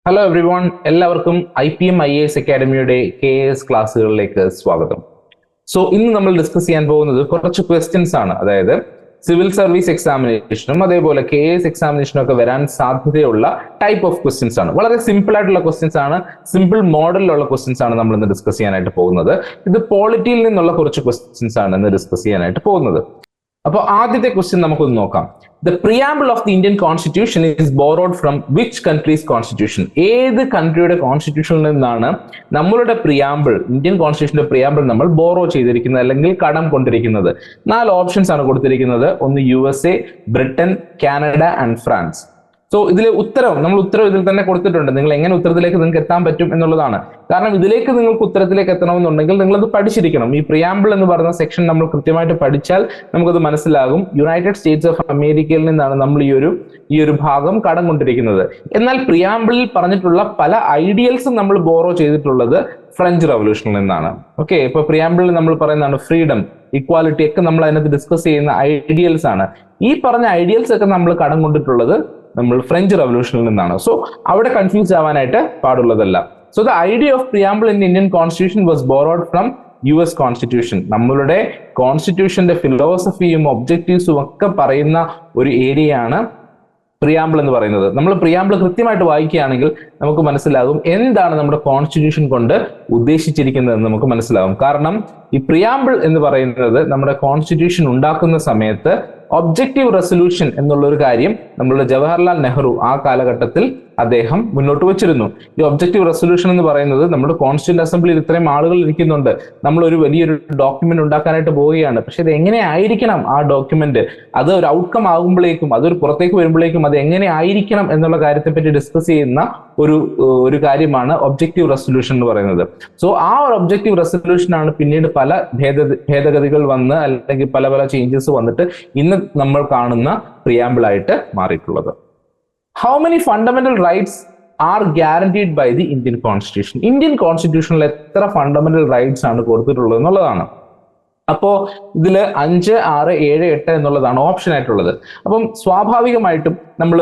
Hello every one, എല്ലാവർക്കും IPM IAS അക്കാഡമിയുടെ KAS ക്ലാസ്സുകളിലേക്ക് സ്വാഗതം. ഇന്ന് നമ്മൾ ഡിസ്കസ് ചെയ്യാൻ പോകുന്നത് കുറച്ച് ക്വസ്റ്റ്യൻസ് ആണ്. അതായത് സിവിൽ സർവീസ് എക്സാമിനേഷനും അതേപോലെ KAS എക്സാമിനേഷനും ഒക്കെ വരാൻ സാധ്യതയുള്ള ടൈപ്പ് ഓഫ് ക്വസ്റ്റ്യൻസ് ആണ്. വളരെ സിമ്പിൾ ആയിട്ടുള്ള ക്വസ്റ്റ്യൻസ് ആണ്, സിമ്പിൾ മോഡലിലുള്ള ക്വസ്റ്റ്യൻസ് ആണ് നമ്മൾ ഇന്ന് ഡിസ്കസ് ചെയ്യാനായിട്ട് പോകുന്നത്. ഇത് പോളിറ്റിയിൽ നിന്നുള്ള കുറച്ച് ക്വസ്റ്റ്യൻസ് ആണ് ഇന്ന് ഡിസ്കസ് ചെയ്യാനായിട്ട് പോകുന്നത്. അപ്പോൾ ആദ്യത്തെ ക്വസ്റ്റ്യൻ നമുക്കൊന്ന് നോക്കാം. The preamble of the Indian Constitution is borrowed from which country's constitution? ഏത് കൺട്രിയുടെ കോൺസ്റ്റിറ്റ്യൂഷനിൽ നിന്നാണ് നമ്മളുടെ പ്രിയാമ്പിൾ, ഇന്ത്യൻ കോൺസ്റ്റിറ്റ്യൂഷന്റെ പ്രിയാമ്പിൾ നമ്മൾ ബോറോ ചെയ്തിരിക്കുന്നത് അല്ലെങ്കിൽ കടം കൊണ്ടിരിക്കുന്നത്? 4 ഓപ്ഷൻസ് ആണ് കൊടുത്തിരിക്കുന്നത്. ഒന്ന് USA, Britain, Canada and France. ഇതിലെ നമ്മൾ ഉത്തരം ഇതിൽ തന്നെ കൊടുത്തിട്ടുണ്ട്. നിങ്ങൾ എങ്ങനെ ഉത്തരത്തിലേക്ക് നിങ്ങൾക്ക് എത്താൻ പറ്റും എന്നുള്ളതാണ്. കാരണം ഇതിലേക്ക് നിങ്ങൾക്ക് ഉത്തരത്തിലേക്ക് എത്തണമെന്നുണ്ടെങ്കിൽ നിങ്ങളത് പഠിച്ചിരിക്കണം. ഈ പ്രിയാമ്പിൾ എന്ന് പറയുന്ന സെക്ഷൻ നമ്മൾ കൃത്യമായിട്ട് പഠിച്ചാൽ നമുക്കത് മനസ്സിലാകും. യുണൈറ്റഡ് സ്റ്റേറ്റ്സ് ഓഫ് അമേരിക്കയിൽ നിന്നാണ് നമ്മൾ ഈ ഒരു ഭാഗം കടം കൊണ്ടിരിക്കുന്നത്. എന്നാൽ പ്രിയാമ്പിളിൽ പറഞ്ഞിട്ടുള്ള പല ഐഡിയൽസും നമ്മൾ ബോറോ ചെയ്തിട്ടുള്ളത് ഫ്രഞ്ച് റവല്യൂഷനിൽ നിന്നാണ്. ഓക്കെ, ഇപ്പൊ പ്രിയാമ്പിളിൽ നമ്മൾ പറയുന്നതാണ് ഫ്രീഡം, ഇക്വാലിറ്റി ഒക്കെ നമ്മൾ അതിനകത്ത് ഡിസ്കസ് ചെയ്യുന്ന ഐഡിയൽസ് ആണ്. ഈ പറഞ്ഞ ഐഡിയൽസ് ഒക്കെ നമ്മൾ കടം കൊണ്ടിട്ടുള്ളത് നമ്മൾ ഫ്രഞ്ച് റവല്യൂഷനിൽ നിന്നാണ്. അവിടെ കൺഫ്യൂസ് ആവാനായിട്ട് പാടുള്ളതല്ല. The idea of preamble in Indian constitution was borrowed from US constitution. നമ്മളുടെ കോൺസ്റ്റിറ്റ്യൂഷന്റെ ഫിലോസഫിയും ഒബ്ജക്റ്റീവ്സും ഒക്കെ പറയുന്ന ഒരു ഏരിയയാണ് പ്രിയാമ്പിൾ എന്ന് പറയുന്നത്. നമ്മൾ പ്രിയാമ്പിൾ കൃത്യമായിട്ട് വായിക്കുകയാണെങ്കിൽ നമുക്ക് മനസ്സിലാകും എന്താണ് നമ്മുടെ കോൺസ്റ്റിറ്റ്യൂഷൻ കൊണ്ട് ഉദ്ദേശിച്ചിരിക്കുന്നത് നമുക്ക് മനസ്സിലാകും. കാരണം ഈ പ്രിയാമ്പിൾ എന്ന് പറയുന്നത് നമ്മുടെ കോൺസ്റ്റിറ്റ്യൂഷൻ ഉണ്ടാക്കുന്ന സമയത്ത് ഒബ്ജക്റ്റീവ് റെസൊല്യൂഷൻ എന്നുള്ള ഒരു കാര്യം നമ്മളുടെ ജവഹർലാൽ നെഹ്റു ആ കാലഘട്ടത്തിൽ അദ്ദേഹം മുന്നോട്ട് വെച്ചിരുന്നു. ഈ ഒബ്ജക്റ്റീവ് റെസൊല്യൂഷൻ എന്ന് പറയുന്നത് നമ്മുടെ കോൺസ്റ്റിറ്റ്യൂന്റ് അസംബ്ലിയിൽ ഇത്രയും ആളുകൾ ഇരിക്കുന്നുണ്ട്, നമ്മൾ ഒരു വലിയൊരു ഡോക്യുമെന്റ് ഉണ്ടാക്കാനായിട്ട് പോവുകയാണ്. പക്ഷെ ഇത് എങ്ങനെ ആയിരിക്കണം ആ ഡോക്യുമെന്റ്, അത് ഒരു ഔട്ട്കം ആകുമ്പോഴേക്കും, അതൊരു പുറത്തേക്ക് വരുമ്പോഴേക്കും അത് എങ്ങനെ ആയിരിക്കണം എന്നുള്ള കാര്യത്തെ പറ്റി ഡിസ്കസ് ചെയ്യുന്ന ഒരു കാര്യമാണ് ഒബ്ജക്റ്റീവ് റെസൊല്യൂഷൻ എന്ന് പറയുന്നത്. ആ ഒരു ഒബ്ജക്റ്റീവ് റെസൊല്യൂഷൻ ആണ് പിന്നീട് പല ഭേദഗതികൾ വന്ന് അല്ലെങ്കിൽ പല ചേഞ്ചസ് വന്നിട്ട് ഇന്ന് നമ്മൾ കാണുന്ന പ്രിയാമ്പിൾ ആയിട്ട് മാറിയിട്ടുള്ളത്. How many fundamental rights are guaranteed by the Indian Constitution? Indian കോൺസ്റ്റിറ്റ്യൂഷനിൽ എത്ര ഫണ്ടമെന്റൽ റൈറ്റ്സ് ആണ് കൊടുത്തിട്ടുള്ളത് എന്നുള്ളതാണ്. അപ്പോ ഇതില് 5, 6, 7, 8 എന്നുള്ളതാണ് ഓപ്ഷൻ ആയിട്ടുള്ളത്. അപ്പം സ്വാഭാവികമായിട്ടും നമ്മൾ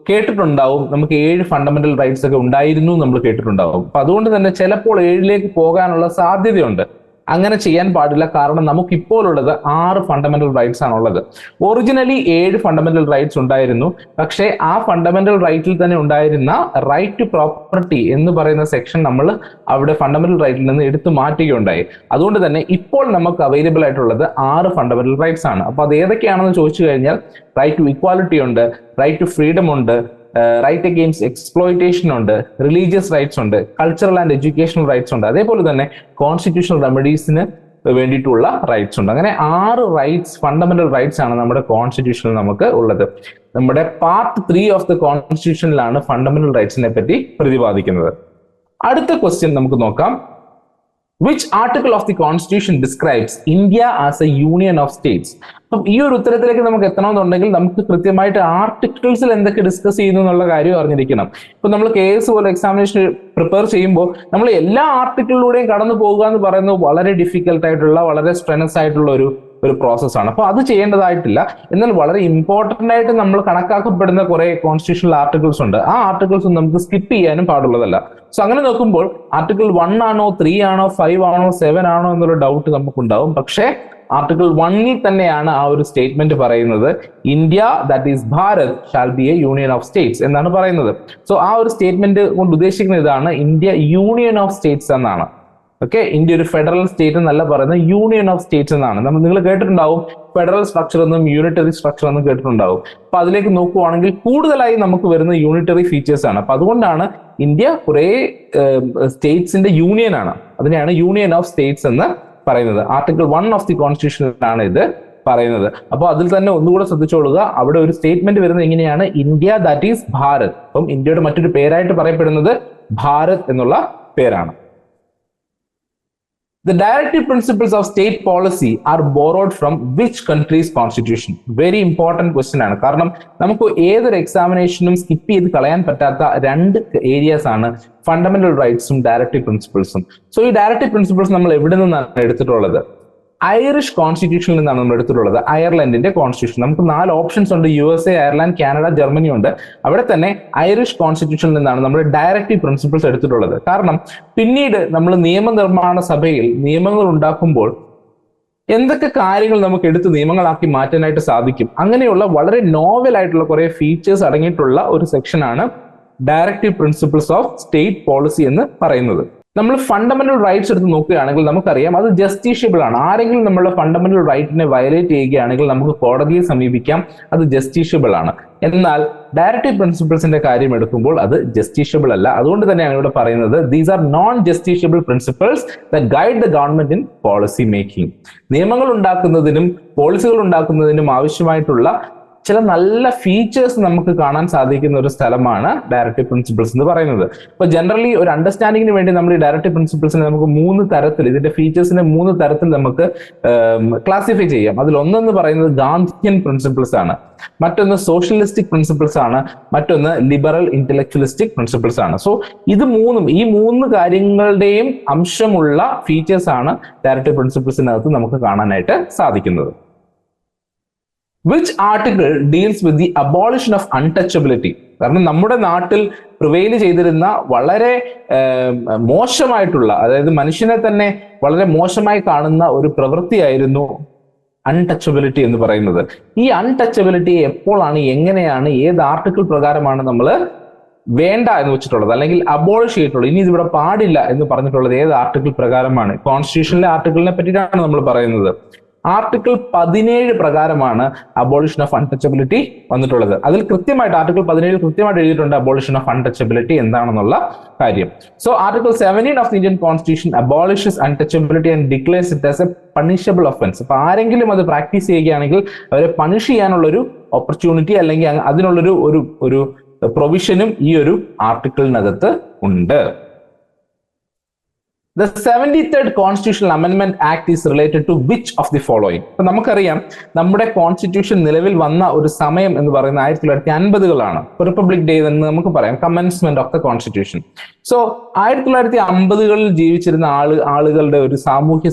കേട്ടിട്ടുണ്ടാവും നമുക്ക് 7 ഫണ്ടമെന്റൽ റൈറ്റ്സ് ഒക്കെ ഉണ്ടായിരുന്നു നമ്മൾ കേട്ടിട്ടുണ്ടാവും. അപ്പൊ അതുകൊണ്ട് തന്നെ ചിലപ്പോൾ 7ലേക്ക് പോകാനുള്ള സാധ്യതയുണ്ട്. അങ്ങനെ ചെയ്യാൻ പാടില്ല. കാരണം നമുക്ക് ഇപ്പോൾ ഉള്ളത് 6 ഫണ്ടമെന്റൽ റൈറ്റ്സ് ആണുള്ളത്. ഒറിജിനലി 7 ഫണ്ടമെന്റൽ റൈറ്റ്സ് ഉണ്ടായിരുന്നു. പക്ഷേ ആ ഫണ്ടമെന്റൽ റൈറ്റിൽ തന്നെ ഉണ്ടായിരുന്ന റൈറ്റ് ടു പ്രോപ്പർട്ടി എന്ന് പറയുന്ന സെക്ഷൻ നമ്മൾ അവിടെ ഫണ്ടമെന്റൽ റൈറ്റിൽ നിന്ന് എടുത്തു മാറ്റുകയുണ്ടായി. അതുകൊണ്ട് തന്നെ ഇപ്പോൾ നമുക്ക് അവൈലബിൾ ആയിട്ടുള്ളത് 6 ഫണ്ടമെന്റൽ റൈറ്റ്സ് ആണ്. അപ്പൊ അത് ഏതൊക്കെയാണെന്ന് ചോദിച്ചു കഴിഞ്ഞാൽ റൈറ്റ് ടു ഇക്വാലിറ്റി ഉണ്ട്, റൈറ്റ് ടു ഫ്രീഡം ഉണ്ട്, റൈറ്റ് അഗെയിൻസ്റ്റ് എക്സ്പ്ലോയിറ്റേഷൻ ഉണ്ട്, റിലീജിയസ് റൈറ്റ്സ് ഉണ്ട്, കൾച്ചറൽ ആൻഡ് എഡ്യൂക്കേഷണൽ റൈറ്റ്സ് ഉണ്ട്, അതേപോലെ തന്നെ കോൺസ്റ്റിറ്റ്യൂഷണൽ റെമഡീസിന് വേണ്ടിയിട്ടുള്ള റൈറ്റ്സ് ഉണ്ട്. അങ്ങനെ 6 റൈറ്റ്സ്, ഫണ്ടമെന്റൽ റൈറ്റ്സ് ആണ് നമ്മുടെ കോൺസ്റ്റിറ്റ്യൂഷനിൽ നമുക്ക് ഉള്ളത്. നമ്മുടെ പാർട്ട് 3 ഓഫ് ദ കോൺസ്റ്റിറ്റ്യൂഷനിലാണ് ഫണ്ടമെന്റൽ റൈറ്റ്സിനെ പറ്റി പ്രതിപാദിക്കുന്നത്. അടുത്ത ക്വസ്റ്റ്യൻ നമുക്ക് നോക്കാം. Which article of the Constitution describes India as a union of states? അപ്പം ഈ ഒരു ഉത്തരത്തിലേക്ക് നമുക്ക് എത്തണമെന്നുണ്ടെങ്കിൽ നമുക്ക് കൃത്യമായിട്ട് ആർട്ടിക്കിൾസിൽ എന്തൊക്കെ ഡിസ്കസ് ചെയ്യുന്നു എന്നുള്ള കാര്യം അറിഞ്ഞിരിക്കണം. ഇപ്പൊ നമ്മൾ KS പോലെ എക്സാമിനേഷൻ പ്രിപ്പയർ ചെയ്യുമ്പോൾ നമ്മൾ എല്ലാ ആർട്ടിക്കിളിലൂടെയും കടന്നു പോകുക എന്ന് പറയുന്നത് വളരെ ഡിഫിക്കൽട്ട് ആയിട്ടുള്ള, വളരെ സ്ട്രെനസ് ആയിട്ടുള്ള ഒരു പ്രോസസ്സാണ്. അപ്പൊ അത് ചെയ്യേണ്ടതായിട്ടില്ല. എന്നാൽ വളരെ ഇമ്പോർട്ടന്റ് ആയിട്ട് നമ്മൾ കണക്കാക്കപ്പെടുന്ന കുറെ കോൺസ്റ്റിറ്റ്യൂഷണൽ ആർട്ടിക്കിൾസ് ഉണ്ട്. ആ ആർട്ടിക്കിൾസ് നമുക്ക് സ്കിപ്പ് ചെയ്യാനും പാടുള്ളതല്ല. അങ്ങനെ നോക്കുമ്പോൾ ആർട്ടിക്കിൾ 1 ആണോ 3 ആണോ 5 ആണോ 7 ആണോ എന്നുള്ള ഡൗട്ട് നമുക്കുണ്ടാവും. പക്ഷേ ആർട്ടിക്കിൾ 1ൽ തന്നെയാണ് ആ ഒരു സ്റ്റേറ്റ്മെന്റ് പറയുന്നത്. India that is Bharat shall be A union of States എന്നാണ് പറയുന്നത്. ആ ഒരു സ്റ്റേറ്റ്മെന്റ് കൊണ്ട് ഉദ്ദേശിക്കുന്നത് ഇതാണ്, ഇന്ത്യ യൂണിയൻ ഓഫ് സ്റ്റേറ്റ്സ് എന്നാണ്. ഓക്കെ, ഇന്ത്യ ഒരു ഫെഡറൽ സ്റ്റേറ്റ് എന്നല്ല പറയുന്നത്, യൂണിയൻ ഓഫ് സ്റ്റേറ്റ്സ് എന്നാണ്. നിങ്ങൾ കേട്ടിട്ടുണ്ടാവും ഫെഡറൽ സ്ട്രക്ചർ എന്നും യൂണിറ്ററി സ്ട്രക്ചർ എന്നും കേട്ടിട്ടുണ്ടാവും. അപ്പൊ അതിലേക്ക് നോക്കുവാണെങ്കിൽ കൂടുതലായി നമുക്ക് വരുന്ന യൂണിറ്ററി ഫീച്ചേഴ്സ് ആണ്. അപ്പൊ അതുകൊണ്ടാണ് ഇന്ത്യ കുറെ സ്റ്റേറ്റ്സിന്റെ യൂണിയൻ ആണ്. അതിനെയാണ് യൂണിയൻ ഓഫ് സ്റ്റേറ്റ്സ് എന്ന് പറയുന്നത്. ആർട്ടിക്കിൾ 1 ഓഫ് ദി കോൺസ്റ്റിറ്റ്യൂഷനിലാണ് ഇത് പറയുന്നത്. അപ്പോൾ അതിൽ തന്നെ ഒന്നുകൂടെ ശ്രദ്ധിച്ചോളുക, അവിടെ ഒരു സ്റ്റേറ്റ്മെന്റ് വരുന്നത് എങ്ങനെയാണ്, ഇന്ത്യ ദാറ്റ് ഈസ് ഭാരത്. അപ്പം ഇന്ത്യയുടെ മറ്റൊരു പേരായിട്ട് പറയപ്പെടുന്നത് ഭാരത് എന്നുള്ള പേരാണ്. The directive principles of state policy are borrowed from which country's constitution? Very important question ആണ്. കാരണം നമുക്ക് ഏതൊരു എക്സാമിനേഷനും സ്കിപ്പ് ചെയ്ത് കളയാൻ പറ്റാത്ത 2 ഏരിയാസ് ആണ് ഫണ്ടമെന്റൽ റൈറ്റ്സും ഡയറക്റ്റീവ് പ്രിൻസിപ്പിൾസും. ഈ ഡയറക്റ്റീവ് പ്രിൻസിപ്പിൾസ് നമ്മൾ എവിടെ നിന്നാണ് എടുത്തിട്ടുള്ളത്? ഐറിഷ് കോൺസ്റ്റിറ്റ്യൂഷനിൽ നിന്നാണ് നമ്മൾ എടുത്തിട്ടുള്ളത്. അയർലൻഡിന്റെ കോൺസ്റ്റിറ്റ്യൂഷൻ. നമുക്ക് 4 ഓപ്ഷൻസ് ഉണ്ട്. USA, അയർലൻഡ്, കാനഡ, ജർമ്മനി ഉണ്ട്. അവിടെ തന്നെ ഐറിഷ് കോൺസ്റ്റിറ്റ്യൂഷനിൽ നിന്നാണ് നമ്മൾ ഡയറക്റ്റീവ് പ്രിൻസിപ്പിൾസ് എടുത്തിട്ടുള്ളത്. കാരണം പിന്നീട് നമ്മൾ നിയമനിർമ്മാണ സഭയിൽ നിയമങ്ങൾ ഉണ്ടാക്കുമ്പോൾ എന്തൊക്കെ കാര്യങ്ങൾ നമുക്ക് എടുത്ത് നിയമങ്ങളാക്കി മാറ്റാനായിട്ട് സാധിക്കും, അങ്ങനെയുള്ള വളരെ നോവൽ ആയിട്ടുള്ള കുറെ ഫീച്ചേഴ്സ് അടങ്ങിയിട്ടുള്ള ഒരു സെക്ഷനാണ് directive principles of state policy എന്ന് പറയുന്നത്. നമ്മൾ ഫണ്ടമെന്റൽ റൈറ്റ്സ് എടുത്ത് നോക്കുകയാണെങ്കിൽ നമുക്കറിയാം അത് ജസ്റ്റീഷ്യബിൾ ആണ്. ആരെങ്കിലും നമ്മളുടെ ഫണ്ടമെന്റൽ റൈറ്റിനെ വയലേറ്റ് ചെയ്യുകയാണെങ്കിൽ നമുക്ക് കോടതിയെ സമീപിക്കാം, അത് ജസ്റ്റീഷ്യബിൾ ആണ്. എന്നാൽ ഡയറക്റ്റീവ് പ്രിൻസിപ്പിൾസിന്റെ കാര്യം എടുക്കുമ്പോൾ അത് ജസ്റ്റീഷ്യബിൾ അല്ല. അതുകൊണ്ട് തന്നെയാണ് ഇവിടെ പറയുന്നത് these are non justiciable principles that guide the government in policy making. നിയമങ്ങൾ ഉണ്ടാക്കുന്നതിനും പോളിസികൾ ഉണ്ടാക്കുന്നതിനും ആവശ്യമായിട്ടുള്ള ചില നല്ല ഫീച്ചേഴ്സ് നമുക്ക് കാണാൻ സാധിക്കുന്ന ഒരു സ്ഥലമാണ് ഡയറക്റ്റീവ് പ്രിൻസിപ്പിൾസ് എന്ന് പറയുന്നത്. ഇപ്പൊ ജനറലി ഒരു അണ്ടർസ്റ്റാൻഡിങ്ങിന് വേണ്ടി നമ്മൾ ഈ ഡയറക്റ്റീവ് പ്രിൻസിപ്പിൾസിനെ നമുക്ക് 3 തരത്തിൽ, ഇതിന്റെ ഫീച്ചേഴ്സിനെ 3 തരത്തിൽ നമുക്ക് ക്ലാസിഫൈ ചെയ്യാം. അതിൽ ഒന്നെന്ന് പറയുന്നത് ഗാന്ധിയൻ പ്രിൻസിപ്പിൾസ് ആണ്, മറ്റൊന്ന് സോഷ്യലിസ്റ്റിക് പ്രിൻസിപ്പിൾസ് ആണ്, മറ്റൊന്ന് ലിബറൽ ഇന്റലക്ച്വലിസ്റ്റിക് പ്രിൻസിപ്പിൾസ് ആണ്. സോ ഈ 3 കാര്യങ്ങളുടെയും അംശമുള്ള ഫീച്ചേഴ്സ് ആണ് ഡയറക്റ്റീവ് പ്രിൻസിപ്പിൾസിനകത്ത് നമുക്ക് കാണാനായിട്ട് സാധിക്കുന്നത്. Which article deals with the abolition of untouchability? കാരണം നമ്മുടെ നാട്ടിൽ പ്രിവെയിൽ ചെയ്തിരുന്ന വളരെ മോശമായിട്ടുള്ള, അതായത് മനുഷ്യനെ തന്നെ വളരെ മോശമായി കാണുന്ന ഒരു പ്രവൃത്തിയായിരുന്നു അൺടച്ചബിലിറ്റി എന്ന് പറയുന്നത്. ഈ അൺടച്ചബിലിറ്റി എപ്പോഴാണ്, എങ്ങനെയാണ്, ഏത് ആർട്ടിക്കിൾ പ്രകാരമാണ് നമ്മൾ വേണ്ട എന്ന് വെച്ചിട്ടുള്ളത്, അല്ലെങ്കിൽ അബോളിഷ് ചെയ്തിട്ടുള്ളത്, ഇനി ഇതിവിടെ പാടില്ല എന്ന് പറഞ്ഞിട്ടുള്ളത് ഏത് ആർട്ടിക്കിൾ പ്രകാരമാണ്? കോൺസ്റ്റിറ്റ്യൂഷനിലെ ആർട്ടിക്കിളിനെ പറ്റിയിട്ടാണ് നമ്മൾ പറയുന്നത്. ആർട്ടിക്കിൾ 17 പ്രകാരമാണ് അബോളിഷൻ ഓഫ് അൺടച്ചബിലിറ്റി വന്നിട്ടുള്ളത്. അതിൽ കൃത്യമായിട്ട് ആർട്ടിക്കിൾ 17 കൃത്യമായിട്ട് എഴുതിയിട്ടുണ്ട് അബോളിഷൻ ഓഫ് അൺടച്ചബിലിറ്റി എന്താണെന്നുള്ള കാര്യം. So article 17 of the Indian constitution abolishes untouchability and declares it as a punishable offence. അപ്പൊ ആരെങ്കിലും അത് പ്രാക്ടീസ് ചെയ്യുകയാണെങ്കിൽ അവരെ പണിഷ് ചെയ്യാനുള്ള ഒരു ഓപ്പർച്യൂണിറ്റി അല്ലെങ്കിൽ അതിനുള്ളൊരു ഒരു പ്രൊവിഷനും ഈ ഒരു ആർട്ടിക്കിളിനകത്ത് ഉണ്ട്. The 73rd Constitutional Amendment Act is related to which of the following? അപ്പൊ നമുക്കറിയാം നമ്മുടെ കോൺസ്റ്റിറ്റ്യൂഷൻ നിലവിൽ വന്ന ഒരു സമയം എന്ന് പറയുന്നത് 1950-കളാണ്. റിപ്പബ്ലിക് ഡേ എന്ന് നമുക്ക് പറയാം, commencement of the constitution. So 1950-കളിൽ ജീവിച്ചിരുന്ന ആളുകളുടെ ഒരു സാമൂഹ്യ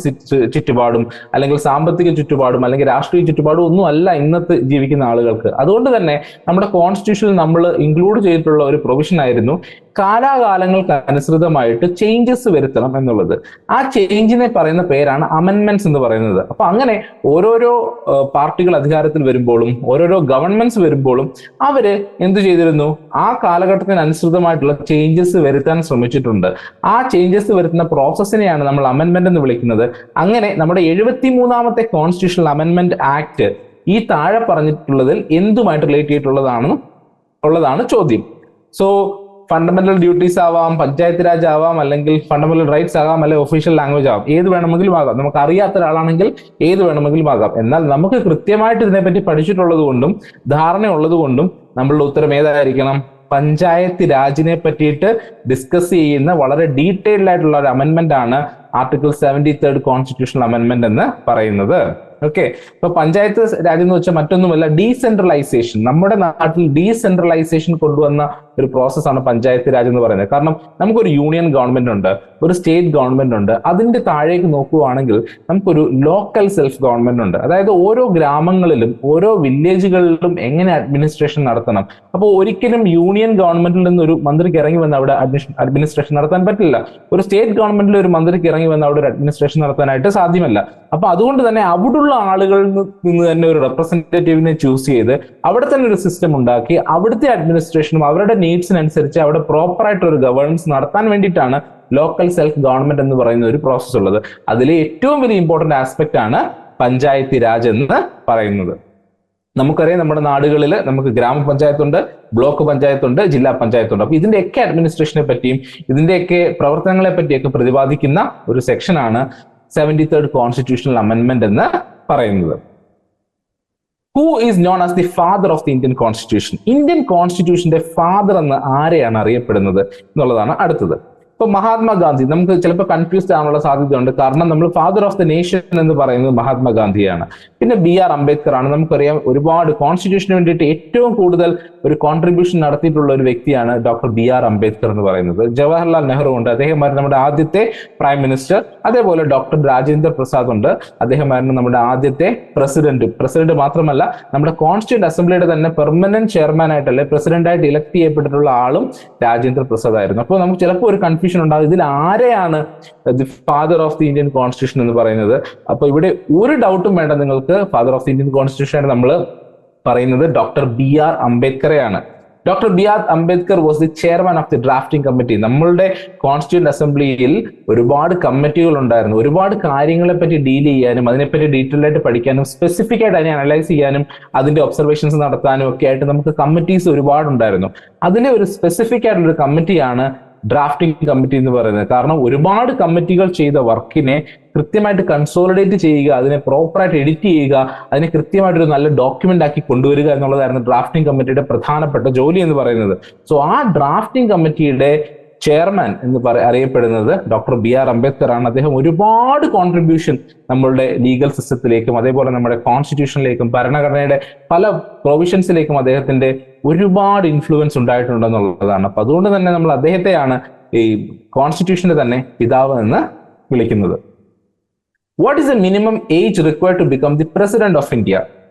ചുറ്റുപാടും അല്ലെങ്കിൽ സാമ്പത്തിക ചുറ്റുപാടും അല്ലെങ്കിൽ രാഷ്ട്രീയ ചുറ്റുപാടും ഒന്നും അല്ല ഇന്നത്തെ ജീവിക്കുന്ന ആളുകൾക്ക്. അതുകൊണ്ട് തന്നെ നമ്മുടെ കോൺസ്റ്റിറ്റ്യൂഷനിൽ നമ്മൾ ഇൻക്ലൂഡ് ചെയ്തിട്ടുള്ള ഒരു പ്രൊവിഷൻ ആയിരുന്നു കാലാകാലങ്ങൾക്ക് അനുസൃതമായിട്ട് ചേഞ്ചസ് വരുത്തണം എന്നുള്ളത്. ആ ചേഞ്ചിനെ പറയുന്ന പേരാണ് അമെൻമെന്റ്സ് എന്ന് പറയുന്നത്. അപ്പൊ അങ്ങനെ ഓരോരോ പാർട്ടികൾ അധികാരത്തിൽ വരുമ്പോഴും ഓരോരോ ഗവൺമെന്റ്സ് വരുമ്പോഴും അവര് എന്ത് ചെയ്തിരുന്നു, ആ കാലഘട്ടത്തിന് അനുസൃതമായിട്ടുള്ള ചേഞ്ചസ് വരുത്താൻ ശ്രമിച്ചിട്ടുണ്ട്. ആ ചേഞ്ചസ് വരുത്തുന്ന പ്രോസസ്സിനെയാണ് നമ്മൾ അമെൻമെന്റ് എന്ന് വിളിക്കുന്നത്. അങ്ങനെ നമ്മുടെ 73ാമത്തെ കോൺസ്റ്റിറ്റ്യൂഷണൽ അമെൻമെന്റ് ആക്ട് ഈ താഴെ പറഞ്ഞിട്ടുള്ളതിൽ എന്തുമായിട്ട് റിലേറ്റ് ചെയ്തിട്ടുള്ളതാണ് ചോദ്യം. സോ ഫണ്ടമെന്റൽ ഡ്യൂട്ടീസ് ആവാം, പഞ്ചായത്ത് രാജ് ആവാം, അല്ലെങ്കിൽ ഫണ്ടമെന്റൽ റൈറ്റ്സ് ആകാം, അല്ലെങ്കിൽ ഒഫീഷ്യൽ ലാംഗ്വേജ് ആവാം, ഏത് വേണമെങ്കിലും ആകാം. നമുക്ക് അറിയാത്ത ഒരാളാണെങ്കിൽ ഏത് വേണമെങ്കിലും ആകാം. എന്നാൽ നമുക്ക് കൃത്യമായിട്ട് ഇതിനെപ്പറ്റി പഠിച്ചിട്ടുള്ളത് കൊണ്ടും ധാരണയുള്ളത് കൊണ്ടും നമ്മളുടെ ഉത്തരം ഏതായിരിക്കണം? പഞ്ചായത്ത് രാജിനെ പറ്റിയിട്ട് ഡിസ്കസ് ചെയ്യുന്ന വളരെ ഡീറ്റെയിൽഡ് ആയിട്ടുള്ള ഒരു അമെൻമെന്റ് ആണ് ആർട്ടിക്കിൾ 73rd കോൺസ്റ്റിറ്റ്യൂഷണൽ അമെൻമെന്റ് എന്ന് പറയുന്നത്. ഓക്കെ, ഇപ്പൊ പഞ്ചായത്ത് രാജ് എന്ന് വെച്ചാൽ മറ്റൊന്നുമല്ല, ഡീസെൻട്രലൈസേഷൻ. നമ്മുടെ നാട്ടിൽ ഡീസെൻട്രലൈസേഷൻ കൊണ്ടുവന്ന ഒരു പ്രോസസ്സാണ് പഞ്ചായത്ത് രാജ് എന്ന് പറയുന്നത്. കാരണം നമുക്കൊരു യൂണിയൻ ഗവൺമെന്റ് ഉണ്ട്, ഒരു സ്റ്റേറ്റ് ഗവൺമെന്റ് ഉണ്ട്, അതിന്റെ താഴേക്ക് നോക്കുകയാണെങ്കിൽ നമുക്കൊരു ലോക്കൽ സെൽഫ് ഗവൺമെന്റ് ഉണ്ട്. അതായത് ഓരോ ഗ്രാമങ്ങളിലും ഓരോ വില്ലേജുകളിലും എങ്ങനെ അഡ്മിനിസ്ട്രേഷൻ നടത്തണം. അപ്പോൾ ഒരിക്കലും യൂണിയൻ ഗവൺമെന്റിൽ നിന്ന് ഒരു മന്ത്രിക്ക് ഇറങ്ങി വന്ന് അവിടെ അഡ്മിനിസ്ട്രേഷൻ നടത്താൻ പറ്റില്ല. ഒരു സ്റ്റേറ്റ് ഗവൺമെന്റിൽ ഒരു മന്ത്രിക്ക് ഇറങ്ങി വന്ന് അവിടെ ഒരു അഡ്മിനിസ്ട്രേഷൻ നടത്താനായിട്ട് സാധ്യമല്ല. അപ്പൊ അതുകൊണ്ട് തന്നെ അവിടുള്ള ആളുകളിൽ നിന്ന് തന്നെ ഒരു റെപ്രസെന്റേറ്റീവിനെ ചൂസ് ചെയ്ത് അവിടെ തന്നെ ഒരു സിസ്റ്റം ഉണ്ടാക്കി അവിടുത്തെ അഡ്മിനിസ്ട്രേഷനും അവരുടെ നീഡ്സിനനുസരിച്ച് അവിടെ പ്രോപ്പർ ആയിട്ട് ഒരു ഗവേണൻസ് നടത്താൻ വേണ്ടിയിട്ടാണ് ലോക്കൽ സെൽഫ് ഗവൺമെന്റ് എന്ന് പറയുന്ന ഒരു പ്രോസസ് ഉള്ളത്. അതിലെ ഏറ്റവും വലിയ ഇമ്പോർട്ടന്റ് ആസ്പെക്ട് ആണ് പഞ്ചായത്ത് രാജ് എന്ന് പറയുന്നത്. നമുക്കറിയാം നമ്മുടെ നാടുകളിൽ നമുക്ക് ഗ്രാമപഞ്ചായത്തുണ്ട്, ബ്ലോക്ക് പഞ്ചായത്തുണ്ട്, ജില്ലാ പഞ്ചായത്തുണ്ട്. അപ്പൊ ഇതിന്റെയൊക്കെ അഡ്മിനിസ്ട്രേഷനെ പറ്റിയും ഇതിന്റെയൊക്കെ പ്രവർത്തനങ്ങളെ പറ്റിയൊക്കെ പ്രതിപാദിക്കുന്ന ഒരു സെക്ഷനാണ് 73rd കോൺസ്റ്റിറ്റ്യൂഷണൽ അമെൻമെന്റ് എന്ന് പറയുന്നത്. Who is known as the father of the Indian constitution? Indian കോൺസ്റ്റിറ്റ്യൂഷന്റെ ഫാദർ എന്ന് ആരെയാണ് അറിയപ്പെടുന്നത് എന്നുള്ളതാണ് അടുത്തത്. ഇപ്പൊ മഹാത്മാഗാന്ധി നമുക്ക് ചിലപ്പോൾ കൺഫ്യൂസ്ഡ് ആവാനുള്ള സാധ്യതയുണ്ട്, കാരണം നമ്മൾ ഫാദർ ഓഫ് ദ നേഷൻ എന്ന് പറയുന്നത് മഹാത്മാഗാന്ധിയാണ്. പിന്നെ BR അംബേദ്കർ ആണ്. നമുക്കറിയാം ഒരുപാട് കോൺസ്റ്റിറ്റ്യൂഷന് വേണ്ടിയിട്ട് ഏറ്റവും കൂടുതൽ ഒരു കോൺട്രിബ്യൂഷൻ നടത്തിയിട്ടുള്ള ഒരു വ്യക്തിയാണ് ഡോക്ടർ BR അംബേദ്കർ എന്ന് പറയുന്നത്. ജവഹർലാൽ നെഹ്റു ഉണ്ട്, അദ്ദേഹമായിരുന്നു നമ്മുടെ ആദ്യത്തെ പ്രൈം മിനിസ്റ്റർ. അതേപോലെ ഡോക്ടർ രാജേന്ദ്ര പ്രസാദ് ഉണ്ട്, അദ്ദേഹമായിരുന്നു നമ്മുടെ ആദ്യത്തെ പ്രസിഡന്റ് മാത്രമല്ല നമ്മുടെ കോൺസ്റ്റിറ്റ്യൂന്റ് അസംബ്ലിയുടെ തന്നെ പെർമനന്റ് ചെയർമാൻ ആയിട്ടല്ലേ പ്രസിഡന്റായിട്ട് ഇലക്ട് ചെയ്യപ്പെട്ടിട്ടുള്ള ആളും രാജേന്ദ്ര പ്രസാദ് ആയിരുന്നു. അപ്പോൾ നമുക്ക് ചിലപ്പോൾ ഒരു കൺഫ്യൂഷൻ ഉണ്ടാകും, ഇതിൽ ആരെയാണ് the father of the Indian constitution എന്ന് പറയുന്നത്. അപ്പൊ ഇവിടെ ഒരു ഡൗട്ടും വേണ്ട നിങ്ങൾക്ക്, father of the Indian constitution നമ്മൾ പറയുന്നത് ഡോക്ടർ BR അംബേദ്കറെയാണ്. Doctor BR Ambedkar was the chairman of the drafting committee. നമ്മളുടെ കോൺസ്റ്റിറ്റ്യൂന്റ് അസംബ്ലിയിൽ ഒരുപാട് കമ്മിറ്റികൾ ഉണ്ടായിരുന്നു, ഒരുപാട് കാര്യങ്ങളെ പറ്റി ഡീൽ ചെയ്യാനും അതിനെപ്പറ്റി ഡീറ്റെയിൽ ആയിട്ട് പഠിക്കാനും സ്പെസിഫിക് ആയിട്ട് അതിനെ അനലൈസ് ചെയ്യാനും അതിന്റെ ഒബ്സർവേഷൻസ് നടത്താനും ഒക്കെ ആയിട്ട് നമുക്ക് കമ്മിറ്റീസ് ഒരുപാടുണ്ടായിരുന്നു. അതിലെ ഒരു സ്പെസിഫിക് ആയിട്ടുള്ള ഒരു കമ്മിറ്റിയാണ് ഡ്രാഫ്റ്റിംഗ് കമ്മിറ്റി എന്ന് പറയുന്നത്. കാരണം ഒരുപാട് കമ്മിറ്റികൾ ചെയ്ത വർക്കിനെ കൃത്യമായിട്ട് കൺസോളിഡേറ്റ് ചെയ്യുക, അതിനെ പ്രോപ്പറായിട്ട് എഡിറ്റ് ചെയ്യുക, അതിനെ കൃത്യമായിട്ടൊരു നല്ല ഡോക്യുമെന്റ് ആക്കി കൊണ്ടുവരിക എന്നുള്ളതായിരുന്നു ഡ്രാഫ്റ്റിംഗ് കമ്മിറ്റിയുടെ പ്രധാനപ്പെട്ട ജോലി എന്ന് പറയുന്നത്. സോ ആ ഡ്രാഫ്റ്റിംഗ് കമ്മിറ്റിയുടെ ചെയർമാൻ എന്ന് അറിയപ്പെടുന്നത് ഡോക്ടർ BR അംബേദ്കർ ആണ്. അദ്ദേഹം ഒരുപാട് കോൺട്രിബ്യൂഷൻ നമ്മളുടെ ലീഗൽ സിസ്റ്റത്തിലേക്കും അതേപോലെ നമ്മുടെ കോൺസ്റ്റിറ്റ്യൂഷനിലേക്കും ഭരണഘടനയുടെ പല പ്രൊവിഷൻസിലേക്കും അദ്ദേഹത്തിന്റെ ഒരുപാട് ഇൻഫ്ലുവൻസ് ഉണ്ടായിട്ടുണ്ടെന്നുള്ളതാണ്. അപ്പൊ അതുകൊണ്ട് തന്നെ നമ്മൾ അദ്ദേഹത്തെയാണ് ഈ കോൺസ്റ്റിറ്റ്യൂഷന്റെ തന്നെ പിതാവ് എന്ന് വിളിക്കുന്നത്. What is a minimum age required to become the president of India?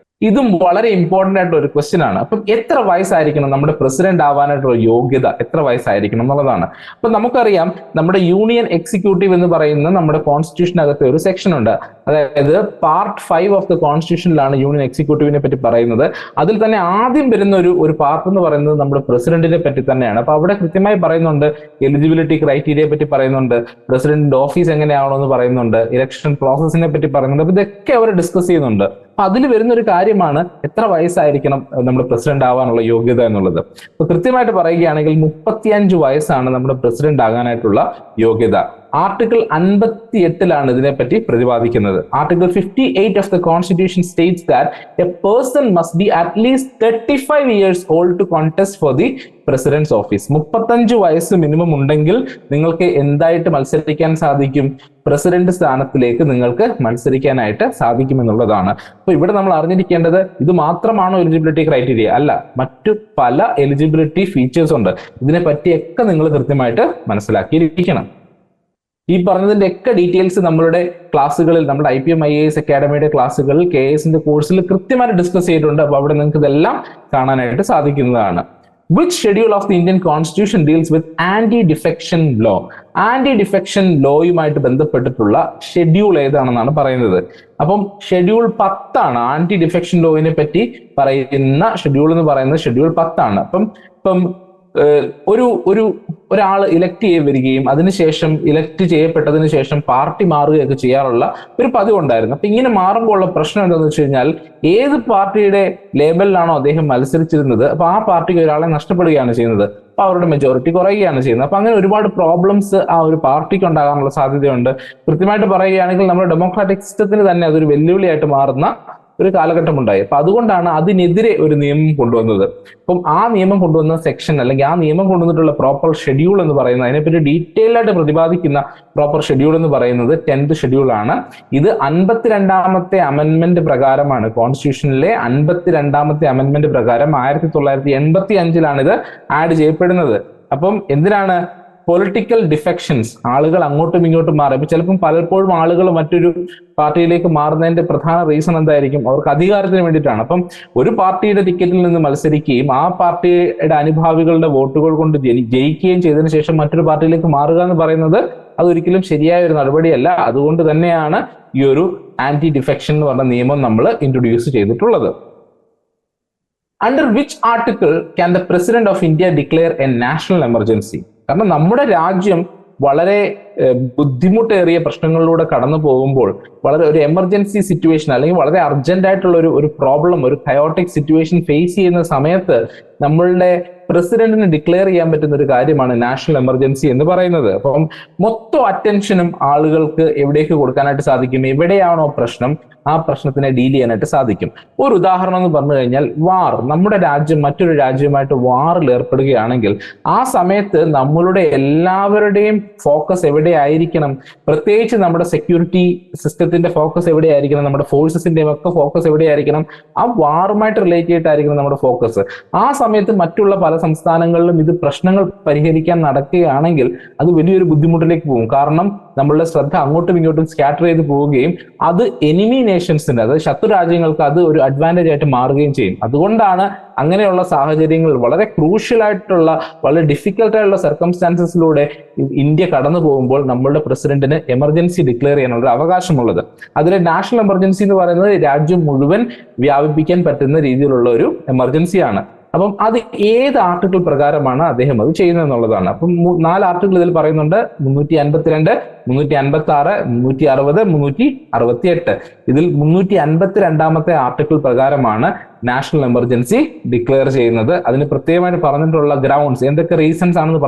ഇതും വളരെ ഇമ്പോർട്ടന്റ് ആയിട്ടുള്ള ഒരു ക്വസ്റ്റ്യൻ ആണ്. അപ്പം എത്ര വയസ്സായിരിക്കണം നമ്മുടെ പ്രസിഡന്റ് ആവാനായിട്ടുള്ള യോഗ്യത, എത്ര വയസ്സായിരിക്കണം എന്നുള്ളതാണ്. അപ്പൊ നമുക്കറിയാം നമ്മുടെ യൂണിയൻ എക്സിക്യൂട്ടീവ് എന്ന് പറയുന്ന നമ്മുടെ കോൺസ്റ്റിറ്റ്യൂഷനകത്തെ ഒരു സെക്ഷൻ ഉണ്ട്. അതായത് പാർട്ട് 5 ഓഫ് ദ കോൺസ്റ്റിറ്റ്യൂഷനിലാണ് യൂണിയൻ എക്സിക്യൂട്ടീവിനെ പറ്റി പറയുന്നത്. അതിൽ തന്നെ ആദ്യം വരുന്ന ഒരു പാർട്ട് എന്ന് പറയുന്നത് നമ്മുടെ പ്രസിഡന്റിനെ പറ്റി തന്നെയാണ്. അപ്പൊ അവിടെ കൃത്യമായി പറയുന്നുണ്ട്, എലിജിബിലിറ്റി ക്രൈറ്റീരിയയെ പറ്റി പറയുന്നുണ്ട്, പ്രസിഡന്റിന്റെ ഓഫീസ് എങ്ങനെയാണോന്ന് പറയുന്നുണ്ട്, ഇലക്ഷൻ പ്രോസസ്സിനെ പറ്റി പറയുന്നുണ്ട്. അപ്പൊ ഇതൊക്കെ അവർ ഡിസ്കസ് ചെയ്യുന്നുണ്ട്. അപ്പൊ അതിൽ വരുന്ന ഒരു കാര്യമാണ് എത്ര വയസ്സായിരിക്കണം നമ്മുടെ പ്രസിഡന്റ് ആവാനുള്ള യോഗ്യത എന്നുള്ളത്. അപ്പൊ കൃത്യമായിട്ട് പറയുകയാണെങ്കിൽ 35 വയസ്സാണ് നമ്മുടെ പ്രസിഡന്റ് ആകാനായിട്ടുള്ള യോഗ്യത. ആർട്ടിക്കിൾ 58 ഇതിനെപ്പറ്റി പ്രതിപാദിക്കുന്നത്. Article 58 of the constitution states that a person must be അറ്റ്ലീസ്റ്റ് 35 years old to contest for the president's office. 35 വയസ്സ് മിനിമം ഉണ്ടെങ്കിൽ നിങ്ങൾക്ക് എന്തായിട്ട് മത്സരിക്കാൻ സാധിക്കും? പ്രസിഡന്റ് സ്ഥാനത്തിലേക്ക് നിങ്ങൾക്ക് മത്സരിക്കാനായിട്ട് സാധിക്കുമെന്നുള്ളതാണ്. അപ്പൊ ഇവിടെ നമ്മൾ അറിഞ്ഞിരിക്കേണ്ടത് ഇത് മാത്രമാണോ എലിജിബിലിറ്റി ക്രൈറ്റീരിയ? അല്ല, മറ്റു പല എലിജിബിലിറ്റി ഫീച്ചേഴ്സ് ഉണ്ട്. ഇതിനെ പറ്റിയൊക്കെ നിങ്ങൾ കൃത്യമായിട്ട് മനസ്സിലാക്കിയിരിക്കണം. ഈ പറഞ്ഞതിന്റെ ഒക്കെ ഡീറ്റെയിൽസ് നമ്മളുടെ ക്ലാസ്സുകളിൽ, നമ്മുടെ IPM IAS അക്കാഡമിയുടെ ക്ലാസ്സുകളിൽ KS കോഴ്സിൽ കൃത്യമായിട്ട് ഡിസ്കസ് ചെയ്തിട്ടുണ്ട്. അപ്പൊ അവിടെ നിങ്ങൾക്ക് ഇതെല്ലാം കാണാനായിട്ട് സാധിക്കുന്നതാണ്. Which schedule of the Indian Constitution deals with anti-defection law? Anti-defection lawയുമായിട്ട് ബന്ധപ്പെട്ടിട്ടുള്ള ഷെഡ്യൂൾ ഏതാണെന്നാണ് പറയുന്നത്. അപ്പം ഷെഡ്യൂൾ 10 ആണ് ആന്റി ഡിഫെക്ഷൻ ലോയിനെ പറ്റി പറയുന്ന ഷെഡ്യൂൾ എന്ന് പറയുന്നത് ഷെഡ്യൂൾ 10 ആണ്. ഇപ്പം ഒരാൾ ഇലക്ട് വരികയും അതിനുശേഷം ഇലക്ട് ചെയ്യപ്പെട്ടതിന് ശേഷം പാർട്ടി മാറുകയൊക്കെ ചെയ്യാറുള്ള ഒരു പതിവുണ്ടായിരുന്നു. അപ്പൊ ഇങ്ങനെ മാറുമ്പോൾ ഉള്ള പ്രശ്നം എന്താണെന്ന് വെച്ച് കഴിഞ്ഞാൽ, ഏത് പാർട്ടിയുടെ ലേബലിലാണോ അദ്ദേഹം മത്സരിച്ചിരുന്നത് അപ്പൊ ആ പാർട്ടിക്ക് ഒരാളെ നഷ്ടപ്പെടുകയാണ് ചെയ്യുന്നത്. അപ്പൊ അവരുടെ മെജോറിറ്റി കുറയുകയാണ് ചെയ്യുന്നത്. അപ്പൊ അങ്ങനെ ഒരുപാട് പ്രോബ്ലംസ് ആ ഒരു പാർട്ടിക്ക് ഉണ്ടാകാനുള്ള സാധ്യതയുണ്ട്. കൃത്യമായിട്ട് പറയുകയാണെങ്കിൽ നമ്മുടെ ഡെമോക്രാറ്റിക് സിസ്റ്റത്തിന് തന്നെ അതൊരു വെല്ലുവിളിയായിട്ട് മാറുന്ന ഒരു കാലഘട്ടം ഉണ്ടായി. അപ്പൊ അതുകൊണ്ടാണ് അതിനെതിരെ ഒരു നിയമം കൊണ്ടുവന്നത്. അപ്പം ആ നിയമം കൊണ്ടുവന്ന സെക്ഷൻ അല്ലെങ്കിൽ ആ നിയമം കൊണ്ടുവന്നിട്ടുള്ള പ്രോപ്പർ ഷെഡ്യൂൾ എന്ന് പറയുന്നത്, അതിനെപ്പറ്റി ഡീറ്റെയിൽ ആയിട്ട് പ്രതിപാദിക്കുന്ന പ്രോപ്പർ ഷെഡ്യൂൾ എന്ന് പറയുന്നത് 10th ഷെഡ്യൂൾ ആണ്. ഇത് 52ാമത്തെ അമെന്റ്മെന്റ് പ്രകാരമാണ്. കോൺസ്റ്റിറ്റ്യൂഷനിലെ 52ാമത്തെ അമെന്റ്മെന്റ് പ്രകാരം 1985 ഇത് ആഡ് ചെയ്യപ്പെടുന്നത്. അപ്പം എന്തിനാണ്? പൊളിറ്റിക്കൽ ഡിഫെക്ഷൻസ്, ആളുകൾ അങ്ങോട്ടും ഇങ്ങോട്ടും മാറി. അപ്പൊ ചിലപ്പം പലപ്പോഴും ആളുകൾ മറ്റൊരു പാർട്ടിയിലേക്ക് മാറുന്നതിന്റെ പ്രധാന റീസൺ എന്തായിരിക്കും? അവർക്ക് അധികാരത്തിന് വേണ്ടിയിട്ടാണ്. അപ്പം ഒരു പാർട്ടിയുടെ ടിക്കറ്റിൽ നിന്ന് മത്സരിക്കുകയും ആ പാർട്ടിയുടെ അനുഭാവികളുടെ വോട്ടുകൾ കൊണ്ട് ജയിക്കുകയും ചെയ്തതിനു ശേഷം മറ്റൊരു പാർട്ടിയിലേക്ക് മാറുക എന്ന് പറയുന്നത് അതൊരിക്കലും ശരിയായ ഒരു നടപടിയല്ല. അതുകൊണ്ട് തന്നെയാണ് ഈ ഒരു ആന്റി ഡിഫെക്ഷൻ എന്ന് പറഞ്ഞ നിയമം നമ്മൾ ഇൻട്രൊഡ്യൂസ് ചെയ്തിട്ടുള്ളത്. Under which article can the president of India declare A national emergency? കാരണം നമ്മുടെ രാജ്യം വളരെ ബുദ്ധിമുട്ടേറിയ പ്രശ്നങ്ങളിലൂടെ കടന്നു പോകുമ്പോൾ, വളരെ ഒരു എമർജൻസി സിറ്റുവേഷൻ അല്ലെങ്കിൽ വളരെ അർജന്റ് ആയിട്ടുള്ള ഒരു പ്രോബ്ലം, ഒരു കയോട്ടിക് സിറ്റുവേഷൻ ഫേസ് ചെയ്യുന്ന സമയത്ത് നമ്മളുടെ പ്രസിഡന്റിന് ഡിക്ലെയർ ചെയ്യാൻ പറ്റുന്ന ഒരു കാര്യമാണ് നാഷണൽ എമർജൻസി എന്ന് പറയുന്നത്. അപ്പം മൊത്തം അറ്റൻഷനും ആളുകൾക്ക് എവിടേക്ക് കൊടുക്കാനായിട്ട് സാധിക്കും, എവിടെയാണോ പ്രശ്നം ആ പ്രശ്നത്തിനെ ഡീൽ ചെയ്യാനായിട്ട് സാധിക്കും. ഒരു ഉദാഹരണം എന്ന് പറഞ്ഞു കഴിഞ്ഞാൽ വാർ. നമ്മുടെ രാജ്യം മറ്റൊരു രാജ്യവുമായിട്ട് വാറിൽ ഏർപ്പെടുകയാണെങ്കിൽ ആ സമയത്ത് നമ്മളുടെ എല്ലാവരുടെയും ഫോക്കസ് എവിടെയായിരിക്കണം? പ്രത്യേകിച്ച് നമ്മുടെ സെക്യൂരിറ്റി സിസ്റ്റത്തിന്റെ ഫോക്കസ് എവിടെയായിരിക്കണം? നമ്മുടെ ഫോഴ്സസിന്റെയും ഒക്കെ ഫോക്കസ് എവിടെയായിരിക്കണം? ആ വാറുമായിട്ട് റിലേറ്റ് ചെയ്തിട്ടായിരിക്കണം നമ്മുടെ ഫോക്കസ്. ആ സമയത്ത് മറ്റുള്ള പല സംസ്ഥാനങ്ങളിലും ഇത് പ്രശ്നങ്ങൾ പരിഹരിക്കാൻ നടക്കുകയാണെങ്കിൽ അത് വലിയൊരു ബുദ്ധിമുട്ടിലേക്ക് പോകും. കാരണം നമ്മളുടെ ശ്രദ്ധ അങ്ങോട്ടും ഇങ്ങോട്ടും സ്കാറ്റർ ചെയ്ത് പോവുകയും അത് എനിമി നേഷൻസിന്റെ, അതായത് ശത്രു രാജ്യങ്ങൾക്ക് അത് ഒരു അഡ്വാൻറ്റേജ് ആയിട്ട് മാറുകയും ചെയ്യും. അതുകൊണ്ടാണ് അങ്ങനെയുള്ള സാഹചര്യങ്ങൾ, വളരെ ക്രൂഷ്യൽ ആയിട്ടുള്ള, വളരെ ഡിഫിക്കൽട്ട് ആയിട്ടുള്ള സർക്കംസ്റ്റാൻസസിലൂടെ ഇന്ത്യ കടന്നു പോകുമ്പോൾ നമ്മളുടെ പ്രസിഡന്റിന് എമർജൻസി ഡിക്ലെയർ ചെയ്യാനുള്ള ഒരു അവകാശമുള്ളത്. അതിലെ നാഷണൽ എമർജൻസി എന്ന് പറയുന്നത് രാജ്യം മുഴുവൻ വ്യാപിപ്പിക്കാൻ പറ്റുന്ന രീതിയിലുള്ള ഒരു എമർജൻസിയാണ്. അപ്പം അത് ഏത് ആർട്ടിക്കിൾ പ്രകാരമാണ് അദ്ദേഹം അത് ചെയ്യുന്നത് എന്നുള്ളതാണ്. അപ്പം 4 ആർട്ടിക്കിൾ ഇതിൽ പറയുന്നുണ്ട്: 352, 356, 360, 368. ഇതിൽ 352ാമത്തെ ആർട്ടിക്കിൾ പ്രകാരമാണ് നാഷണൽ എമർജൻസി ഡിക്ലെയർ ചെയ്യുന്നത്. അതിന് പ്രത്യേകമായിട്ട് പറഞ്ഞിട്ടുള്ള ഗ്രൗണ്ട്സ്, എന്തൊക്കെ റീസൺസ് ആണെന്ന്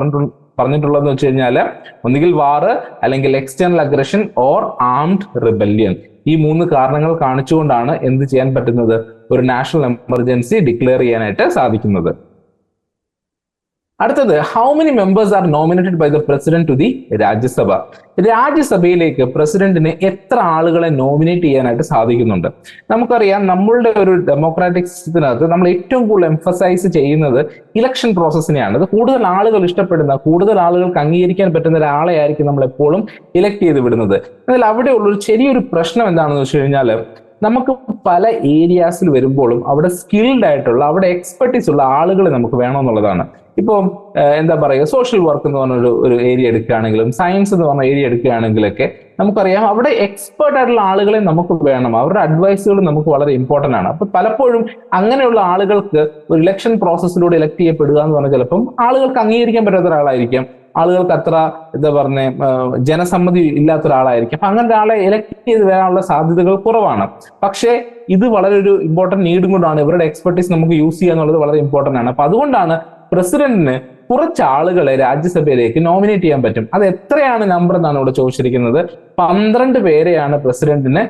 പറഞ്ഞിട്ടുള്ളതെന്ന് വെച്ച് കഴിഞ്ഞാൽ ഒന്നുകിൽ വാറ്, അല്ലെങ്കിൽ external aggression or armed rebellion. ഈ 3 കാരണങ്ങൾ കാണിച്ചുകൊണ്ടാണ് എന്ത് ചെയ്യാൻ പറ്റുന്നത്? ഒരു നാഷണൽ എമർജൻസി ഡിക്ലെയർ ചെയ്യാനായിട്ട് സാധിക്കുന്നത്. അടുത്തത്, how many members are nominated by the president to the Rajya Sabha? രാജ്യസഭയിലേക്ക് പ്രസിഡന്റിന് എത്ര ആളുകളെ നോമിനേറ്റ് ചെയ്യാനായിട്ട് സാധിക്കുന്നുണ്ട്? നമുക്കറിയാം, നമ്മളുടെ ഒരു ഡെമോക്രാറ്റിക് സിസ്റ്റത്തിനകത്ത് നമ്മൾ ഏറ്റവും കൂടുതൽ എംഫസൈസ് ചെയ്യുന്നത് ഇലക്ഷൻ പ്രോസസ്സിനെയാണ്. അത് കൂടുതൽ ആളുകൾ ഇഷ്ടപ്പെടുന്ന, കൂടുതൽ ആളുകൾക്ക് അംഗീകരിക്കാൻ പറ്റുന്ന ഒരാളെ ആയിരിക്കും നമ്മൾ എപ്പോഴും ഇലക്ട് ചെയ്ത് വിടുന്നത്. എന്നാൽ അവിടെ ഉള്ളൊരു ചെറിയൊരു പ്രശ്നം എന്താണെന്ന് വെച്ച് കഴിഞ്ഞാൽ, നമുക്ക് പല ഏരിയാസിൽ വരുമ്പോഴും അവിടെ സ്കിൽഡ് ആയിട്ടുള്ള, അവിടെ എക്സ്പെർട്ടീസ് ഉള്ള ആളുകളെ നമുക്ക് വേണമെന്നുള്ളതാണ്. ഇപ്പോൾ എന്താ പറയുക, സോഷ്യൽ വർക്ക് എന്ന് പറഞ്ഞ ഒരു ഏരിയ എടുക്കുകയാണെങ്കിലും, സയൻസ് എന്ന് പറഞ്ഞ ഏരിയ എടുക്കുകയാണെങ്കിലൊക്കെ നമുക്കറിയാം അവിടെ എക്സ്പേർട്ട് ആയിട്ടുള്ള ആളുകളെ നമുക്ക് വേണം. അവരുടെ അഡ്വൈസുകൾ നമുക്ക് വളരെ ഇമ്പോർട്ടന്റ് ആണ്. അപ്പൊ പലപ്പോഴും അങ്ങനെയുള്ള ആളുകൾക്ക് ഒരു ഇലക്ഷൻ പ്രോസസ്സിലൂടെ ഇലക്ട് ചെയ്യപ്പെടുക എന്ന് പറഞ്ഞാൽ ചിലപ്പം ആളുകൾക്ക് അംഗീകരിക്കാൻ പറ്റാത്ത ഒരാളായിരിക്കാം, ആളുകൾക്ക് അത്ര എന്താ പറഞ്ഞ ജനസമ്മതി ഇല്ലാത്ത ഒരാളായിരിക്കും. അപ്പൊ അങ്ങനെ ഒരാളെ ഇലക്ട് ചെയ്ത് വരാനുള്ള സാധ്യതകൾ കുറവാണ്. പക്ഷേ ഇത് വളരെ ഒരു ഇമ്പോർട്ടന്റ് നീഡും കൊണ്ടാണ്. ഇവരുടെ എക്സ്പെർട്ടീസ് നമുക്ക് യൂസ് ചെയ്യുക എന്നുള്ളത് വളരെ ഇമ്പോർട്ടന്റ് ആണ്. അപ്പൊ അതുകൊണ്ടാണ് പ്രസിഡന്റിന് കുറച്ച് ആളുകളെ രാജ്യസഭയിലേക്ക് നോമിനേറ്റ് ചെയ്യാൻ പറ്റും. അത് എത്രയാണ് നമ്പർ എന്നാണ് ഇവിടെ ചോദിച്ചിരിക്കുന്നത്. 12 പേരെയാണ് പ്രസിഡന്റിന്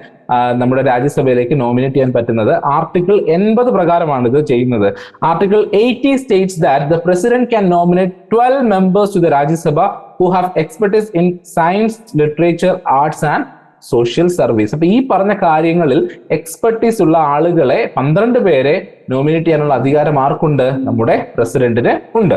നമ്മുടെ രാജ്യസഭയിലേക്ക് നോമിനേറ്റ് ചെയ്യാൻ പറ്റുന്നത്. ആർട്ടിക്കിൾ 80 പ്രകാരമാണ് ഇത് ചെയ്യുന്നത്. Article 80 states that the president can nominate 12 members to the Rajya Sabha who have expertise in science, literature, arts and social service. അപ്പൊ ഈ പറഞ്ഞ കാര്യങ്ങളിൽ എക്സ്പെർട്ടീസ് ഉള്ള ആളുകളെ 12 പേരെ നോമിനേറ്റ് ചെയ്യാനുള്ള അധികാരം ആർക്കുണ്ട്? നമ്മുടെ പ്രസിഡന്റിന് ഉണ്ട്.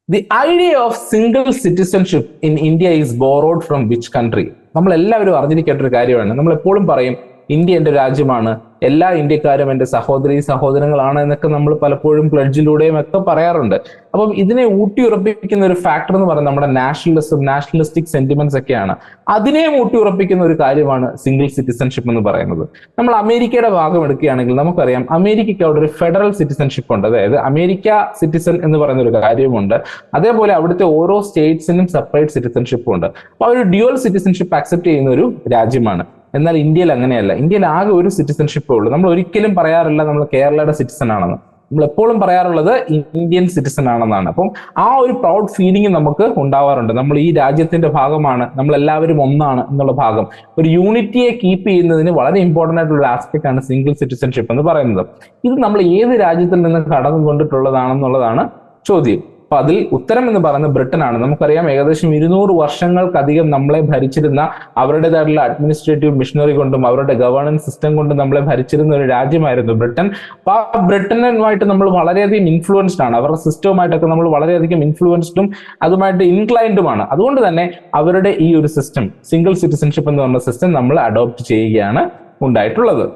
The idea of single citizenship in India is borrowed from which country? നമ്മൾ എല്ലാവരും അറിഞ്ഞിരിക്കേണ്ട ഒരു കാര്യമാണ്. നമ്മൾ എപ്പോഴും പറയും ഇന്ത്യ എന്റെ രാജ്യമാണ്, എല്ലാ ഇന്ത്യക്കാരും എന്റെ സഹോദരി സഹോദരങ്ങളാണ് എന്നൊക്കെ നമ്മൾ പലപ്പോഴും പ്ലഡ്ജിലൂടെയും ഒക്കെ പറയാറുണ്ട്. അപ്പം ഇതിനെ ഊട്ടിയുറപ്പിക്കുന്ന ഒരു ഫാക്ടർ എന്ന് പറയുന്നത് നമ്മുടെ നാഷണലിസ്റ്റിക് സെന്റിമെന്റ്സ് ഒക്കെയാണ്. അതിനെ ഊട്ടിയുറപ്പിക്കുന്ന ഒരു കാര്യമാണ് സിംഗിൾ സിറ്റിസൺഷിപ്പ് എന്ന് പറയുന്നത്. നമ്മൾ അമേരിക്കയുടെ ഭാഗം എടുക്കുകയാണെങ്കിൽ നമുക്കറിയാം അമേരിക്കയ്ക്ക് അവിടെ ഒരു ഫെഡറൽ സിറ്റിസൺഷിപ്പ് ഉണ്ട്, അതായത് അമേരിക്ക സിറ്റിസൺ എന്ന് പറയുന്ന ഒരു കാര്യമുണ്ട്. അതേപോലെ അവിടുത്തെ ഓരോ സ്റ്റേറ്റ്സിനും സെപ്പറേറ്റ് സിറ്റിസൺഷിപ്പ് ഉണ്ട്. അപ്പൊ ഒരു ഡ്യുവൽ സിറ്റിസൺഷിപ്പ് അക്സെപ്റ്റ് ചെയ്യുന്ന ഒരു രാജ്യമാണ്. എന്നാൽ ഇന്ത്യയിൽ അങ്ങനെയല്ല. ഇന്ത്യയിൽ ആകെ ഒരു സിറ്റിസൺഷിപ്പേ ഉള്ളൂ. നമ്മൾ ഒരിക്കലും പറയാറില്ല നമ്മൾ കേരളയുടെ സിറ്റിസൺ ആണെന്ന്. നമ്മൾ എപ്പോഴും പറയാറുള്ളത് ഇന്ത്യൻ സിറ്റിസൺ ആണെന്നാണ്. അപ്പം ആ ഒരു പ്രൗഡ് ഫീലിംഗ് നമുക്ക് ഉണ്ടാവാറുണ്ട്. നമ്മൾ ഈ രാജ്യത്തിന്റെ ഭാഗമാണ്, നമ്മൾ എല്ലാവരും ഒന്നാണ് എന്നുള്ള ഭാഗം, ഒരു യൂണിറ്റിയെ കീപ്പ് ചെയ്യുന്നതിന് വളരെ ഇമ്പോർട്ടന്റ് ആയിട്ടുള്ള ഒരു ആസ്പെക്ട് ആണ് സിംഗിൾ സിറ്റിസൺഷിപ്പ് എന്ന് പറയുന്നത്. ഇത് നമ്മൾ ഏത് രാജ്യത്തിൽ നിന്ന് കടന്നു കൊണ്ടിട്ടുള്ളതാണെന്നുള്ളതാണ് ചോദ്യം. അപ്പൊ അതിൽ ഉത്തരം എന്ന് പറയുന്നത് ബ്രിട്ടനാണ്. നമുക്കറിയാം ഏകദേശം 200 വർഷങ്ങൾക്കധികം നമ്മളെ ഭരിച്ചിരുന്ന, അവരുടേതായിട്ടുള്ള അഡ്മിനിസ്ട്രേറ്റീവ് മിഷനറി കൊണ്ടും അവരുടെ ഗവേണൻസ് സിസ്റ്റം കൊണ്ടും നമ്മളെ ഭരിച്ചിരുന്ന ഒരു രാജ്യമായിരുന്നു ബ്രിട്ടൻ. അപ്പൊ ആ ബ്രിട്ടനുമായിട്ട് നമ്മൾ വളരെയധികം ഇൻഫ്ലുവൻസ്ഡ് ആണ്. അവരുടെ സിസ്റ്റവുമായിട്ടൊക്കെ നമ്മൾ വളരെയധികം ഇൻഫ്ലുവൻസ്ഡും അതുമായിട്ട് ഇൻക്ലൈൻഡുമാണ്. അതുകൊണ്ട് തന്നെ അവരുടെ ഈ ഒരു സിസ്റ്റം, സിംഗിൾ സിറ്റിസൺഷിപ്പ് എന്ന് പറഞ്ഞ സിസ്റ്റം നമ്മൾ അഡോപ്റ്റ് ചെയ്യുകയാണ് ഉണ്ടായിട്ടുള്ളത്.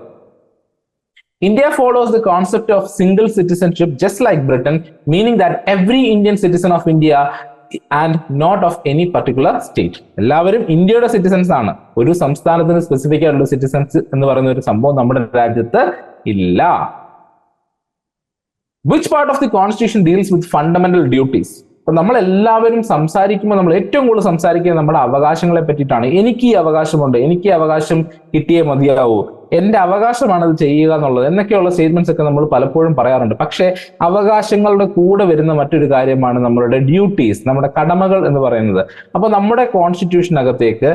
India follows the concept of single citizenship just like Britain, meaning that every Indian citizen of India and not of any particular state. എല്ലാവരും ഇന്ത്യയുടെ സിറ്റിസൺസ് ആണ്. ഒരു സംസ്ഥാനത്തിന് സ്പെസിഫിക് ആയിട്ടുള്ള സിറ്റിസൺസ് എന്ന് പറയുന്ന ഒരു സംഭവം നമ്മുടെ രാജ്യത്ത് ഇല്ല. Which part of the constitution deals with fundamental duties? അപ്പൊ നമ്മൾ എല്ലാവരും സംസാരിക്കുമ്പോൾ നമ്മൾ ഏറ്റവും കൂടുതൽ സംസാരിക്കുന്നത് നമ്മുടെ അവകാശങ്ങളെ പറ്റിയിട്ടാണ്. എനിക്ക് ഈ അവകാശമുണ്ട്, എനിക്ക് ഈ അവകാശം കിട്ടിയേ മതിയാവൂ, എന്റെ അവകാശമാണ് ഇത് ചെയ്യുക എന്നുള്ളത് എന്നൊക്കെയുള്ള സ്റ്റേറ്റ്മെന്റ്സ് ഒക്കെ നമ്മൾ പലപ്പോഴും പറയാറുണ്ട്. പക്ഷേ അവകാശങ്ങളുടെ കൂടെ വരുന്ന മറ്റൊരു കാര്യമാണ് നമ്മളുടെ ഡ്യൂട്ടീസ്, നമ്മുടെ കടമകൾ എന്ന് പറയുന്നത്. അപ്പൊ നമ്മുടെ കോൺസ്റ്റിറ്റ്യൂഷനകത്തേക്ക്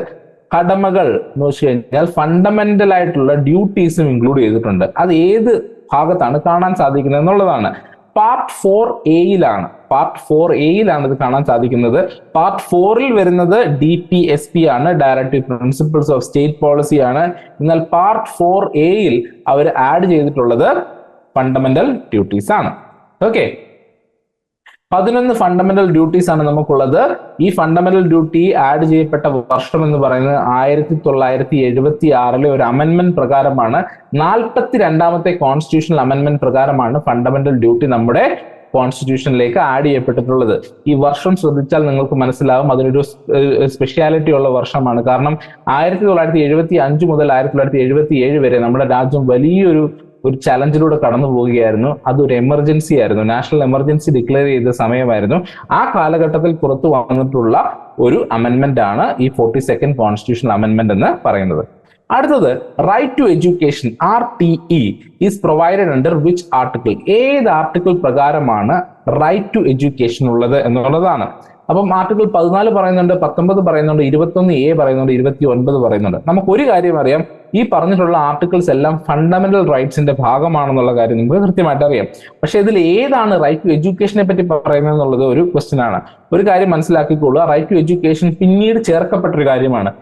കടമകൾ എന്ന് വെച്ച് കഴിഞ്ഞാൽ ഫണ്ടമെന്റൽ ആയിട്ടുള്ള ഡ്യൂട്ടീസും ഇൻക്ലൂഡ് ചെയ്തിട്ടുണ്ട്. അത് ഏത് ഭാഗത്താണ് കാണാൻ സാധിക്കുന്നത് എന്നുള്ളതാണ്. പാർട്ട് 4A പാർട്ട് 4A ഇത് കാണാൻ സാധിക്കുന്നത്. പാർട്ട് 4 വരുന്നത് DPSP ആണ്, directive principles of state policy ആണ്. എന്നാൽ പാർട്ട് 4A അവർ ആഡ് ചെയ്തിട്ടുള്ളത് ഫണ്ടമെന്റൽ ഡ്യൂട്ടീസ് ആണ്. ഓക്കെ, 11 ഫണ്ടമെന്റൽ ഡ്യൂട്ടീസ് ആണ് നമുക്കുള്ളത്. ഈ ഫണ്ടമെന്റൽ ഡ്യൂട്ടി ആഡ് ചെയ്യപ്പെട്ട വർഷം എന്ന് പറയുന്നത് 1976 ഒരു അമെന്റ്മെന്റ് പ്രകാരമാണ്. 42ാമത്തെ കോൺസ്റ്റിറ്റ്യൂഷണൽ അമെന്റ്മെന്റ് പ്രകാരമാണ് ഫണ്ടമെന്റൽ ഡ്യൂട്ടി നമ്മുടെ കോൺസ്റ്റിറ്റ്യൂഷനിലേക്ക് ആഡ് ചെയ്യപ്പെട്ടിട്ടുള്ളത്. ഈ വർഷം ശ്രദ്ധിച്ചാൽ നിങ്ങൾക്ക് മനസ്സിലാവും അതിനൊരു സ്പെഷ്യാലിറ്റി ഉള്ള വർഷമാണ്. കാരണം 1975 മുതൽ 1977 വരെ നമ്മുടെ രാജ്യം വലിയൊരു ചലഞ്ചിലൂടെ കടന്നു പോവുകയായിരുന്നു. അതൊരു എമർജൻസി ആയിരുന്നു, നാഷണൽ എമർജൻസി ഡിക്ലെയർ ചെയ്ത സമയമായിരുന്നു. ആ കാലഘട്ടത്തിൽ പുറത്തു വന്നിട്ടുള്ള ഒരു അമെന്റ്മെന്റ് ആണ് ഈ 42nd കോൺസ്റ്റിറ്റ്യൂഷണൽ അമെന്റ്മെന്റ് എന്ന് പറയുന്നത്. അടുത്തത് right to education RTE is provided under which article? ഏത് ആർട്ടിക്കിൾ പ്രകാരമാണ് റൈറ്റ് ടു എഡ്യൂക്കേഷൻ ഉള്ളത് എന്നുള്ളതാണ്. അപ്പം ആർട്ടിക്കിൾ 14 പറയുന്നുണ്ട്, 19 പറയുന്നുണ്ട്, 21A പറയുന്നുണ്ട്, 29 പറയുന്നുണ്ട്. നമുക്ക് ഒരു കാര്യം അറിയാം, ഈ പറഞ്ഞിട്ടുള്ള ആർട്ടിക്കിൾസ് എല്ലാം ഫണ്ടമെന്റൽ റൈറ്റ്സിന്റെ ഭാഗമാണെന്നുള്ള കാര്യം നിങ്ങൾക്ക് കൃത്യമായിട്ട് അറിയാം. പക്ഷെ ഇതിൽ ഏതാണ് റൈറ്റ് ടു എഡ്യൂക്കേഷനെ പറ്റി പറയുന്നത് എന്നുള്ളത് ഒരു ക്വസ്റ്റ്യൻ ആണ്. ഒരു കാര്യം മനസ്സിലാക്കിക്കൊള്ളുക, റൈറ്റ് ടു എഡ്യൂക്കേഷൻ പിന്നീട് ചേർക്കപ്പെട്ടൊരു കാര്യമാണ്.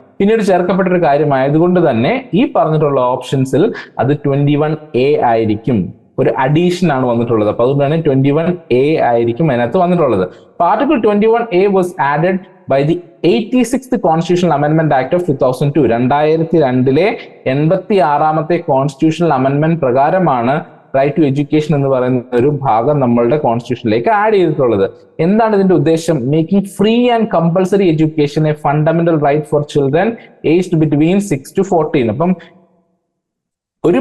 ആയതുകൊണ്ട് തന്നെ ഈ പറഞ്ഞിട്ടുള്ള ഓപ്ഷൻസിൽ അത് 21A ആയിരിക്കും. ഒരു അഡീഷൻ ആണ് വന്നിട്ടുള്ളത്. അപ്പൊ അതുകൊണ്ടാണ് 21A ആയിരിക്കും അതിനകത്ത് വന്നിട്ടുള്ളത്. Article 21A was added by the 86th constitutional amendment act of 2002. 2002 86ാമത്തെ കോൺസ്റ്റിറ്റ്യൂഷണൽ അമെന്റ്മെന്റ് പ്രകാരമാണ് റൈറ്റ് ടു എഡ്യൂക്കേഷൻ എന്ന് പറയുന്ന ഒരു ഭാഗം നമ്മളുടെ കോൺസ്റ്റിറ്റ്യൂഷനിലേക്ക് ആഡ് ചെയ്തിട്ടുള്ളത്. എന്താണ് ഇതിന്റെ ഉദ്ദേശം? Making free and compulsory education a fundamental right for children aged between 6 to 14. അപ്പം ഒരു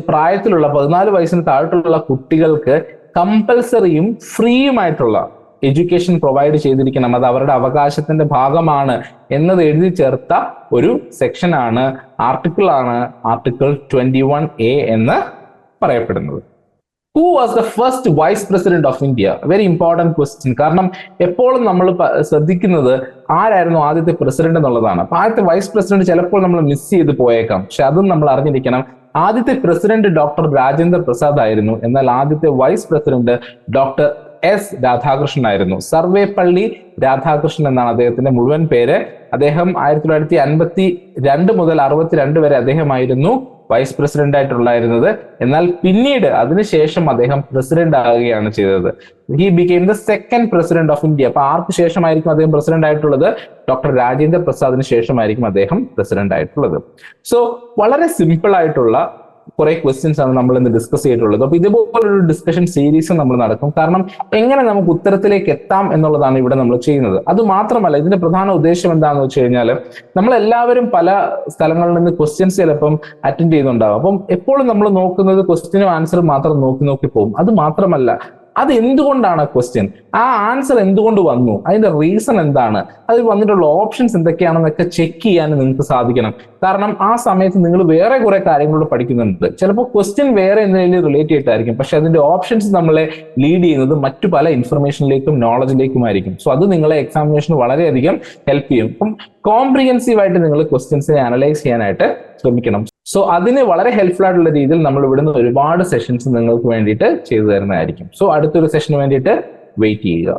പ്രായത്തിലുള്ള 14 വയസ്സിന് താഴോട്ടുള്ള കുട്ടികൾക്ക് കമ്പൽസറിയും ഫ്രീയുമായിട്ടുള്ള എഡ്യൂക്കേഷൻ പ്രൊവൈഡ് ചെയ്തിരിക്കണം, അത് അവരുടെ അവകാശത്തിന്റെ ഭാഗമാണ് എന്നത് എഴുതി ചേർത്ത ഒരു സെക്ഷനാണ്, ആർട്ടിക്കിൾ 21A എന്ന് പറയപ്പെടുന്നത്. Who was the first vice president of India? Very important question. കാരണം എപ്പോഴും നമ്മൾ ശ്രദ്ധിക്കുന്നത് ആരായിരുന്നു ആദ്യത്തെ പ്രസിഡന്റ് എന്നുള്ളതാണ്. അപ്പൊ ആദ്യത്തെ വൈസ് പ്രസിഡന്റ് ചിലപ്പോൾ നമ്മൾ മിസ് ചെയ്ത് പോയേക്കാം, പക്ഷെ അതും നമ്മൾ അറിഞ്ഞിരിക്കണം. ആദ്യത്തെ പ്രസിഡന്റ് ഡോക്ടർ രാജേന്ദ്ര പ്രസാദ് ആയിരുന്നു. എന്നാൽ ആദ്യത്തെ vice president doctor S. Radhakrishnan ആയിരുന്നു. സർവേപ്പള്ളി രാധാകൃഷ്ണൻ എന്നാണ് അദ്ദേഹത്തിന്റെ മുഴുവൻ പേര്. അദ്ദേഹം 1952 മുതൽ 62 വരെ അദ്ദേഹമായിരുന്നു വൈസ് പ്രസിഡന്റ് ആയിട്ടുണ്ടായിരുന്നത്. എന്നാൽ പിന്നീട് അതിനുശേഷം അദ്ദേഹം പ്രസിഡന്റ് ആകുകയാണ് ചെയ്തത്. He became the second president of India. അപ്പൊ ആർക്ക് ശേഷമായിരിക്കും അദ്ദേഹം പ്രസിഡന്റ് ആയിട്ടുള്ളത്? ഡോക്ടർ രാജേന്ദ്ര പ്രസാദിന് ശേഷമായിരിക്കും അദ്ദേഹം പ്രസിഡന്റ് ആയിട്ടുള്ളത്. സോ വളരെ സിമ്പിൾ ആയിട്ടുള്ള കുറെ ക്വസ്റ്റ്യൻസ് ആണ് നമ്മൾ ഇന്ന് ഡിസ്കസ് ചെയ്തിട്ടുള്ളത്. അപ്പൊ ഇതുപോലൊരു ഡിസ്കഷൻ സീരീസും നമ്മൾ നടക്കും. കാരണം എങ്ങനെ നമുക്ക് ഉത്തരത്തിലേക്ക് എത്താം എന്നുള്ളതാണ് ഇവിടെ നമ്മൾ ചെയ്യുന്നത്. അത് മാത്രമല്ല, ഇതിന്റെ പ്രധാന ഉദ്ദേശം എന്താണെന്ന് വെച്ച് കഴിഞ്ഞാൽ നമ്മൾ എല്ലാവരും പല സ്ഥലങ്ങളിൽ നിന്ന് ക്വസ്റ്റ്യൻസ് ചിലപ്പം അറ്റൻഡ് ചെയ്യുന്നുണ്ടാവും. അപ്പം എപ്പോഴും നമ്മൾ നോക്കുന്നത് ക്വസ്റ്റ്യനും ആൻസറും മാത്രം നോക്കി പോകും. അത് മാത്രമല്ല, അത് എന്തുകൊണ്ടാണ് ക്വസ്റ്റ്യൻ, ആ ആൻസർ എന്തുകൊണ്ട് വന്നു, അതിന്റെ റീസൺ എന്താണ്, അതിൽ വന്നിട്ടുള്ള ഓപ്ഷൻസ് എന്തൊക്കെയാണെന്നൊക്കെ ചെക്ക് ചെയ്യാൻ നിങ്ങൾക്ക് സാധിക്കണം. കാരണം ആ സമയത്ത് നിങ്ങൾ വേറെ കുറെ കാര്യങ്ങളോട് പഠിക്കുന്നുണ്ട്. ചിലപ്പോൾ ക്വസ്റ്റ്യൻ വേറെ എന്തെങ്കിലും റിലേറ്റ് ചെയ്തിട്ടായിരിക്കും, പക്ഷെ അതിന്റെ ഓപ്ഷൻസ് നമ്മളെ ലീഡ് ചെയ്യുന്നത് മറ്റു പല ഇൻഫർമേഷനിലേക്കും നോളജിലേക്കുമായിരിക്കും. സോ അത് നിങ്ങളെ എക്സാമിനേഷന് വളരെയധികം ഹെൽപ്പ് ചെയ്യും. അപ്പം കോംപ്രിഹെൻസീവ് ആയിട്ട് നിങ്ങൾ ക്വസ്റ്റ്യൻസിനെ അനലൈസ് ചെയ്യാനായിട്ട് ശ്രമിക്കണം. സോ അതിന് വളരെ ഹെൽപ്ഫുൾ ആയിട്ടുള്ള രീതിയിൽ നമ്മൾ ഇവിടുന്ന് ഒരുപാട് സെഷൻസ് നിങ്ങൾക്ക് വേണ്ടിയിട്ട് ചെയ്തു തരുന്നതായിരിക്കും. സോ അടുത്തൊരു സെഷന് വേണ്ടിയിട്ട് വെയിറ്റ് ചെയ്യുക.